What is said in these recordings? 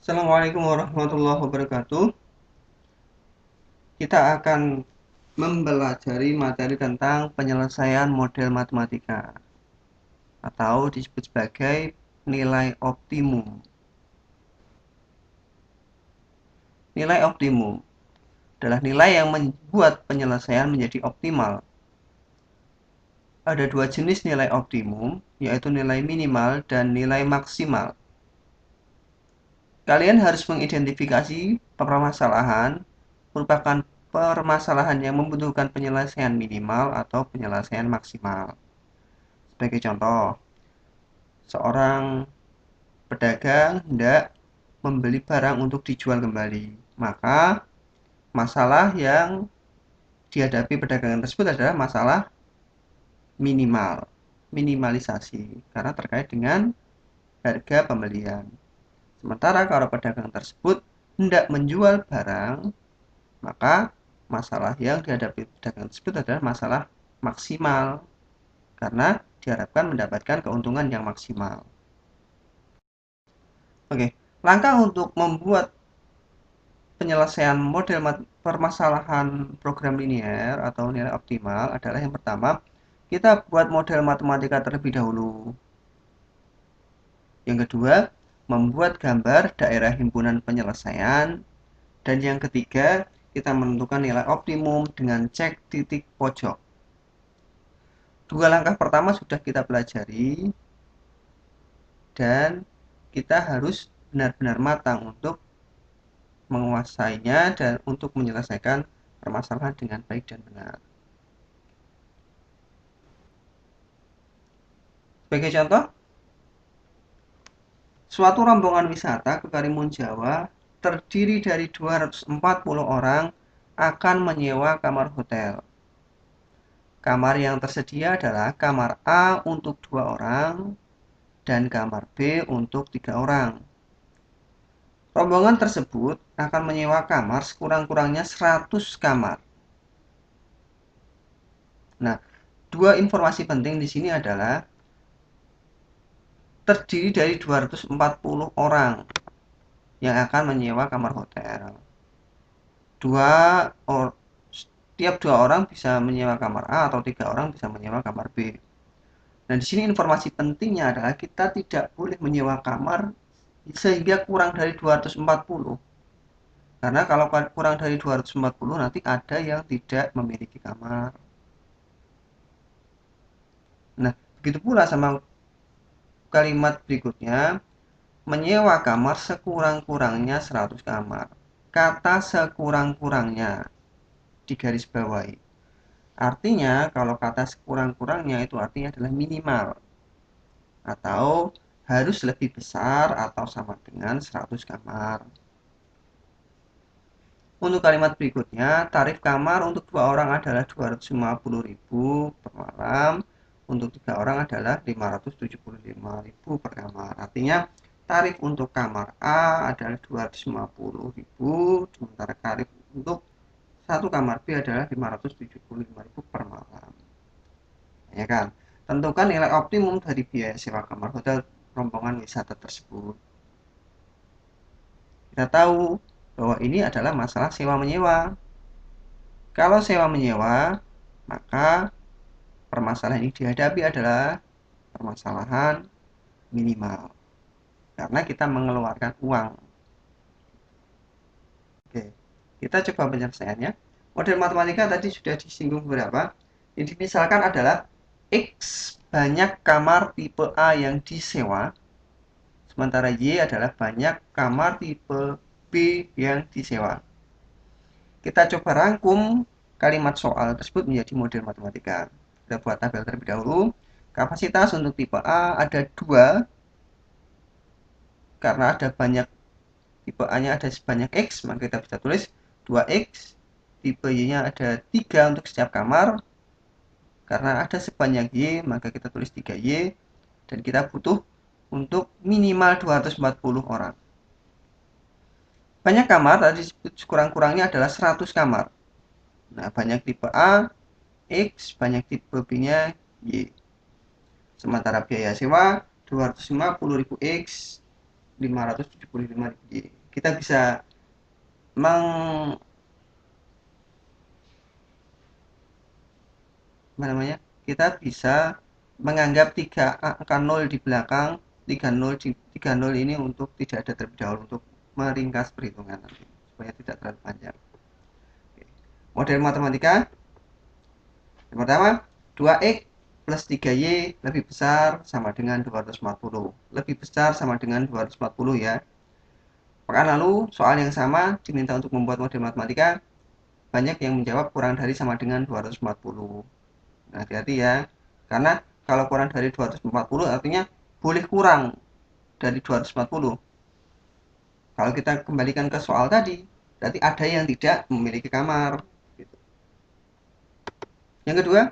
Assalamualaikum warahmatullahi wabarakatuh. Kita akan mempelajari materi tentang penyelesaian model matematika atau disebut sebagai nilai optimum. Nilai optimum adalah nilai yang membuat penyelesaian menjadi optimal. Ada dua jenis nilai optimum, yaitu nilai minimal dan nilai maksimal. Kalian harus mengidentifikasi permasalahan merupakan permasalahan yang membutuhkan penyelesaian minimal atau penyelesaian maksimal. Sebagai contoh, seorang pedagang hendak membeli barang untuk dijual kembali. Maka masalah yang dihadapi pedagang tersebut adalah masalah minimalisasi, karena terkait dengan harga pembelian. Sementara kalau pedagang tersebut hendak menjual barang, maka masalah yang dihadapi pedagang tersebut adalah masalah maksimal, karena diharapkan mendapatkan keuntungan yang maksimal. Oke, langkah untuk membuat penyelesaian model permasalahan program linear atau nilai optimal adalah yang pertama, kita buat model matematika terlebih dahulu. Yang kedua, membuat gambar daerah himpunan penyelesaian. Dan yang ketiga, kita menentukan nilai optimum dengan cek titik pojok. Dua langkah pertama sudah kita pelajari, dan kita harus benar-benar matang untuk menguasainya dan untuk menyelesaikan permasalahan dengan baik dan benar. Sebagai contoh, suatu rombongan wisata ke Karimun Jawa terdiri dari 240 orang akan menyewa kamar hotel. Kamar yang tersedia adalah kamar A untuk 2 orang dan kamar B untuk 3 orang. Rombongan tersebut akan menyewa kamar sekurang-kurangnya 100 kamar. Nah, dua informasi penting di sini adalah terdiri dari 240 orang yang akan menyewa kamar hotel. Setiap dua orang bisa menyewa kamar A atau 3 orang bisa menyewa kamar B. Nah, di sini informasi pentingnya adalah kita tidak boleh menyewa kamar sehingga kurang dari 240. Karena kalau kurang dari 240 nanti ada yang tidak memiliki kamar. Nah, begitu pula sama kalimat berikutnya, menyewa kamar sekurang-kurangnya 100 kamar. Kata sekurang-kurangnya digaris bawahi. Artinya, kalau kata sekurang-kurangnya itu artinya adalah minimal. Atau harus lebih besar atau sama dengan 100 kamar. Untuk kalimat berikutnya, tarif kamar untuk 2 orang adalah 250.000 per malam. Untuk 3 orang adalah 575.000 per kamar. Artinya, tarif untuk kamar A adalah 250.000, sementara tarif untuk satu kamar B adalah 575.000 per malam. Ya kan? Tentukan nilai optimum dari biaya sewa kamar hotel rombongan wisata tersebut. Kita tahu bahwa ini adalah masalah sewa menyewa. Kalau sewa menyewa, maka permasalahan yang dihadapi adalah permasalahan minimal, karena kita mengeluarkan uang. Oke, kita coba penyelesaiannya. Model matematika tadi sudah disinggung beberapa. Ini misalkan adalah X banyak kamar tipe A yang disewa, sementara Y adalah banyak kamar tipe B yang disewa. Kita coba rangkum kalimat soal tersebut menjadi model matematika. Kita buat tabel terlebih dahulu. Kapasitas untuk tipe A ada 2, karena ada banyak, tipe A-nya ada sebanyak X, maka kita bisa tulis 2X. Tipe Y-nya ada 3 untuk setiap kamar, karena ada sebanyak Y, maka kita tulis 3Y. Dan kita butuh untuk minimal 240 orang. Banyak kamar tadi sekurang-kurangnya adalah 100 kamar. Nah, banyak tipe A, X, banyak tipe B-nya Y. Sementara biaya sewa 250.000 X, 575.000 Y. kita bisa kita bisa menganggap 3 angka 0 di belakang 30 ini untuk tidak ada terlebih dahulu, untuk meringkas perhitungan nanti supaya tidak terlalu panjang. Model matematika yang pertama, 2x plus 3y lebih besar sama dengan 240. Lebih besar sama dengan 240 ya. Pekan lalu soal yang sama diminta untuk membuat model matematika, banyak yang menjawab kurang dari sama dengan 240. Nah, hati-hati ya, karena kalau kurang dari 240 artinya boleh kurang dari 240. Kalau kita kembalikan ke soal tadi, berarti ada yang tidak memiliki kamar. Yang kedua,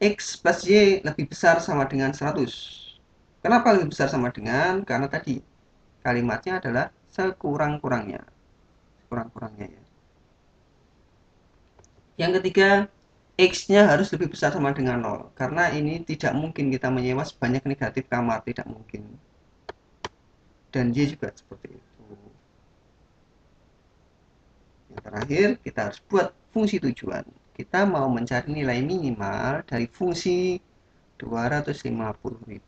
x plus y lebih besar sama dengan 100. Kenapa lebih besar sama dengan? Karena tadi kalimatnya adalah sekurang-kurangnya. Sekurang-kurangnya ya. Yang ketiga, X-nya harus lebih besar sama dengan 0. Karena ini tidak mungkin kita menyewa sebanyak negatif kamar. Tidak mungkin. Dan Y juga seperti itu. Yang terakhir, kita harus buat fungsi tujuan. Kita mau mencari nilai minimal dari fungsi 250.000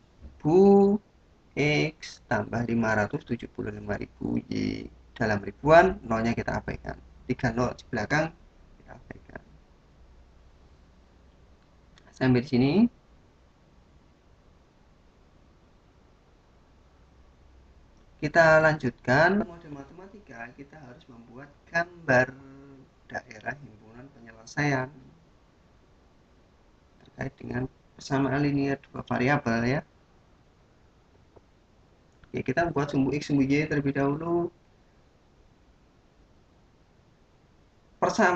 X tambah 575.000 Y. Dalam ribuan, nolnya kita abaikan. 3 nol di belakang kita abaikan. Sampai di sini. Kita lanjutkan model matematika. Kita harus membuat gambar daerah himpunan penyelesaian terkait dengan persamaan linear dua variabel ya. Oke, kita membuat sumbu X, sumbu Y terlebih dahulu.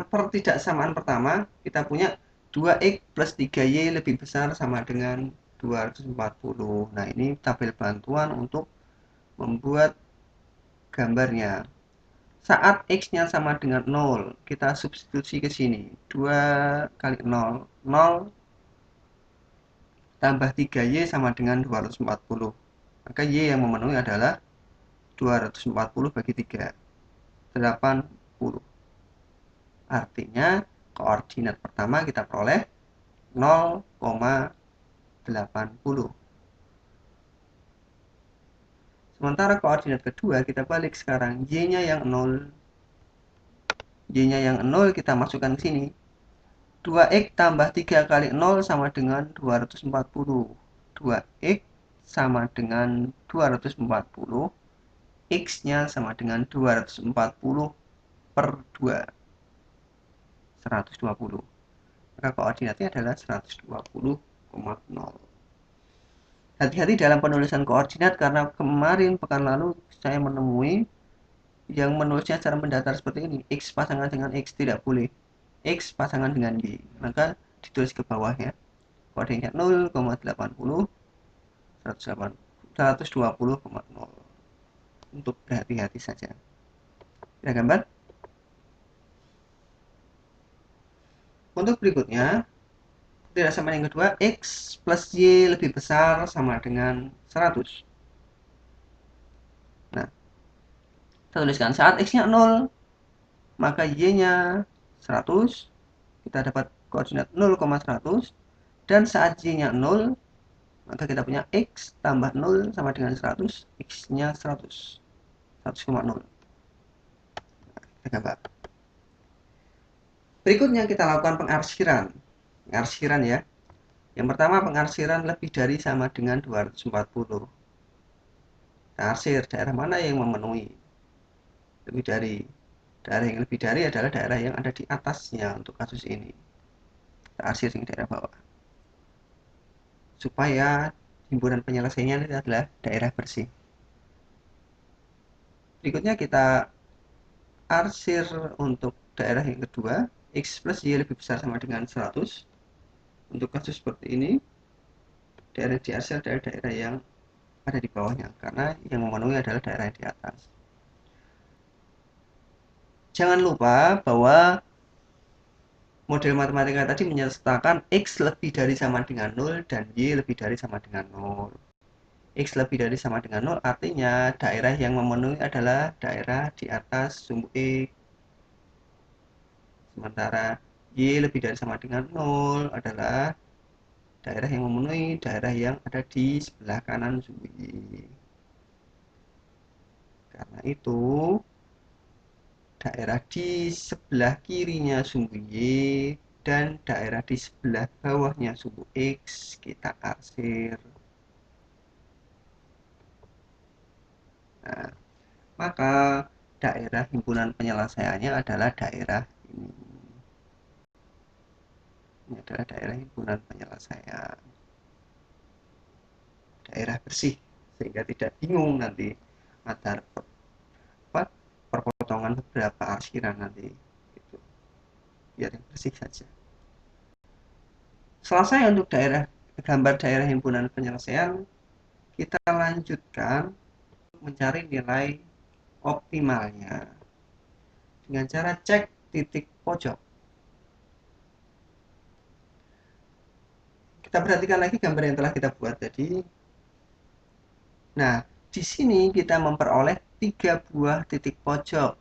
Pertidaksamaan pertama, kita punya 2X plus 3Y lebih besar sama dengan 240. Nah, ini tabel bantuan untuk membuat gambarnya. Saat X-nya sama dengan 0, kita substitusi ke sini. 2 kali 0, 0 tambah 3Y sama dengan 240. Maka Y yang memenuhi adalah 240 bagi 3, 80. Artinya koordinat pertama kita peroleh 0,80. Sementara koordinat kedua kita balik sekarang, Y-nya yang 0. Y-nya yang 0 kita masukkan ke sini. 2X tambah 3 kali 0 sama dengan 240. 2X sama dengan 240. X-nya sama dengan 240 per 2. 120. Maka koordinatnya adalah 120,0. Hati-hati dalam penulisan koordinat, karena kemarin pekan lalu saya menemui yang menulisnya secara mendatar seperti ini. X pasangan dengan X, tidak boleh. X pasangan dengan Y. Maka ditulis ke bawah ya. Koordinatnya 0,80, 120,0. Untuk berhati-hati saja. Kita gambar. Untuk berikutnya, pertidaksamaan yang kedua, X plus Y lebih besar sama dengan 100. Nah, kita tuliskan saat X-nya 0, maka Y-nya 100. Kita dapat koordinat 0,100. Dan saat Y-nya 0, maka kita punya X tambah 0 sama dengan 100. X-nya 100. 100,0. Kita gambar. Berikutnya kita lakukan pengarsiran. Pengarsiran ya. Yang pertama, pengarsiran lebih dari sama dengan 240. Kita arsir daerah mana yang memenuhi lebih dari. Daerah yang lebih dari adalah daerah yang ada di atasnya untuk kasus ini. Kita arsir di daerah bawah. Supaya himpunan penyelesaiannya adalah daerah bersih. Berikutnya kita arsir untuk daerah yang kedua. X plus Y lebih besar sama dengan 100. Untuk kasus seperti ini, daerah diarsir adalah daerah yang ada di bawahnya, karena yang memenuhi adalah daerah yang di atas. Jangan lupa bahwa model matematika tadi menyertakan X lebih dari sama dengan 0 dan Y lebih dari sama dengan 0. X lebih dari sama dengan 0 artinya daerah yang memenuhi adalah daerah di atas sumbu X. Sementara Y lebih dari sama dengan 0 adalah daerah yang memenuhi daerah yang ada di sebelah kanan sumbu Y. Karena itu, daerah di sebelah kirinya sumbu Y dan daerah di sebelah bawahnya sumbu X kita arsir. Nah, maka daerah himpunan penyelesaiannya adalah daerah ini. Ini adalah daerah himpunan penyelesaian. Daerah bersih, sehingga tidak bingung nanti antara perpotongan beberapa arsiran nanti. Gitu. Biar yang bersih saja. Selesai untuk gambar daerah himpunan penyelesaian, kita lanjutkan mencari nilai optimalnya dengan cara cek titik pojok. Kita perhatikan lagi gambar yang telah kita buat tadi. Nah, di sini kita memperoleh 3 buah titik pojok.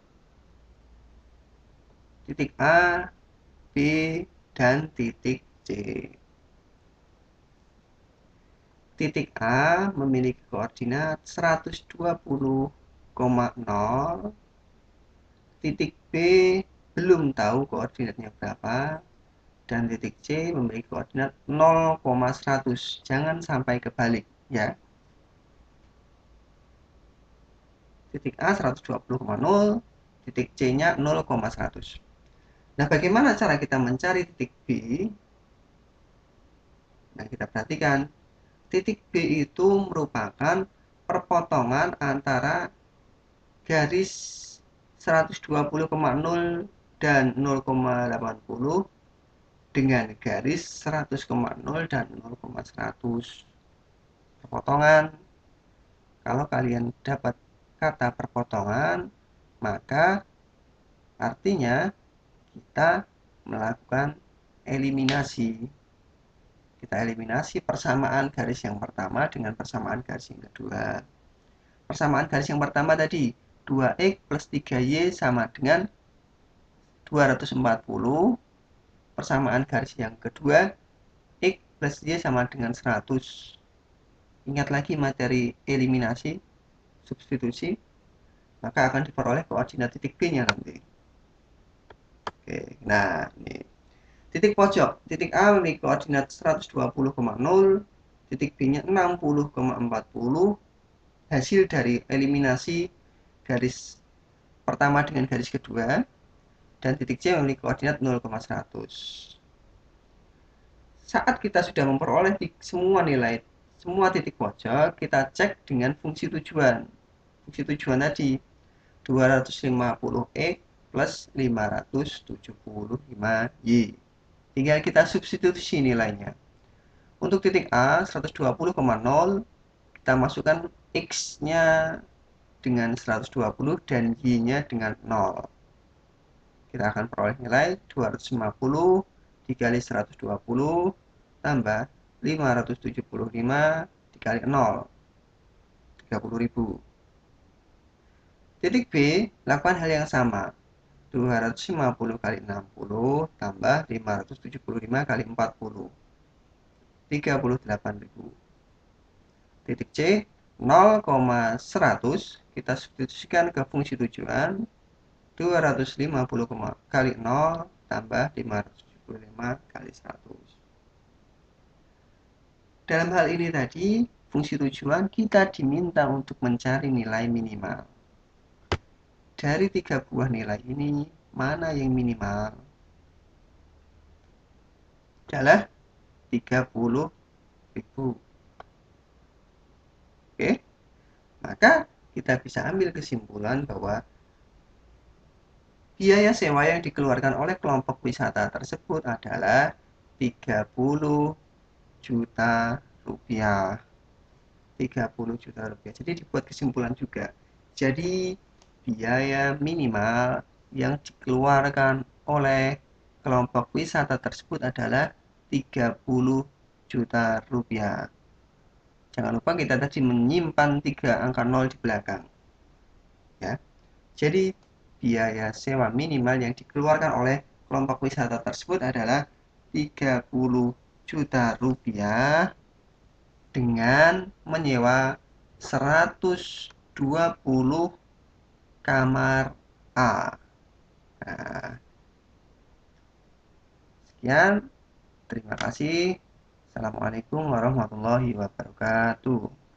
Titik A, B, dan titik C. Titik A memiliki koordinat 120,0. Titik B belum tahu koordinatnya berapa. Dan titik C memiliki koordinat 0,100. Jangan sampai kebalik ya. Titik A 120,0, titik C-nya 0,100. Nah, bagaimana cara kita mencari titik B? Nah, kita perhatikan. Titik B itu merupakan perpotongan antara garis 120,0 dan 0,80 dengan garis 100,0 dan 0,100. Perpotongan. Kalau kalian dapat kata perpotongan, maka artinya kita melakukan eliminasi. Kita eliminasi persamaan garis yang pertama dengan persamaan garis yang kedua. Persamaan garis yang pertama tadi, 2X plus 3Y sama dengan 240. Persamaan garis yang kedua, X plus Y sama dengan 100. Ingat lagi materi eliminasi, substitusi, maka akan diperoleh koordinat titik B-nya nanti. Oke, nah ini. Titik pojok, titik A memiliki koordinat 120,0, titik B-nya 60,40. Hasil dari eliminasi garis pertama dengan garis kedua, dan titik C memiliki koordinat 0,100. Saat kita sudah memperoleh semua nilai, semua titik pojok, kita cek dengan fungsi tujuan. Fungsi tujuan tadi, 250X plus 575Y. Tinggal kita substitusi nilainya. Untuk titik A 120,0, kita masukkan X-nya dengan 120 dan Y-nya dengan 0. Kita akan peroleh nilai 250 dikali 120 tambah 575 dikali 0, 30.000. Titik B, lakukan hal yang sama. 250 kali 60 tambah 575 kali 40, 38.000. Titik C 0,100 kita substitusikan ke fungsi tujuan, 250 kali 0 tambah 575 kali 100. Dalam hal ini tadi, fungsi tujuan kita diminta untuk mencari nilai minimal. Dari 3 buah nilai ini, mana yang minimal? Adalah 30.000. Oke, maka kita bisa ambil kesimpulan bahwa biaya sewa yang dikeluarkan oleh kelompok wisata tersebut adalah 30 juta rupiah. 30 juta rupiah. Jadi dibuat kesimpulan juga. Jadi biaya minimal yang dikeluarkan oleh kelompok wisata tersebut adalah 30 juta rupiah. Jangan lupa kita tadi menyimpan 3 angka 0 di belakang. Ya. Jadi biaya sewa minimal yang dikeluarkan oleh kelompok wisata tersebut adalah 30 juta rupiah dengan menyewa 120 kamar A. Nah, sekian. Terima kasih. Assalamualaikum warahmatullahi wabarakatuh.